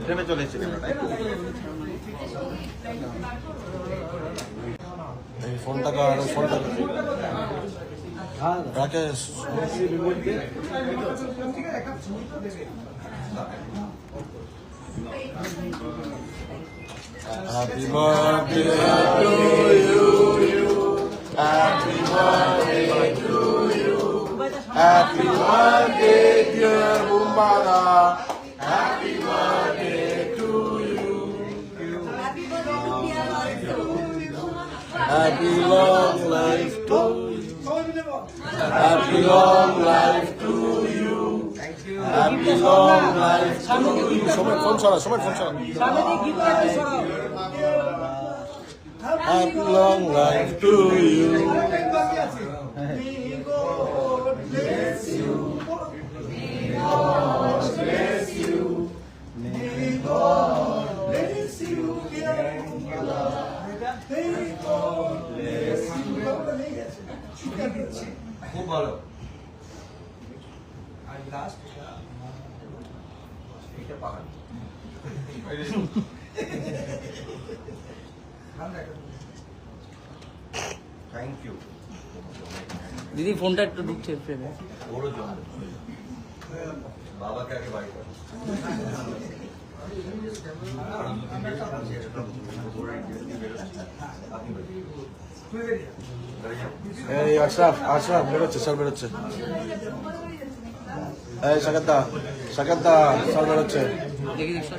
ট্রেনে চলে এসেছি এই ফোনটা কার ফোনটা Rakesh Happy birthday to you. Happy birthday to you. Happy birthday dear Bumbala. Happy birthday to you. Happy birthday to you. Happy long life to you. Happy long life to you. Happy long life to you. সময় phone ছড়া Happy long life to you. May God bless you. May God bless you. May God bless you. May God bless you. খুব ভালো last এইটা পাবেন thank you দিদি ফোনটা একটু ঢুকছে ফ্রেমে বড় জন বাবাকে আগে বাড়ি কর এই আশরাফ বেরোচ্ছে স্যার বেরোচ্ছে এই সাকাদ্দা স্যার বেরোচ্ছে দেখি দেখি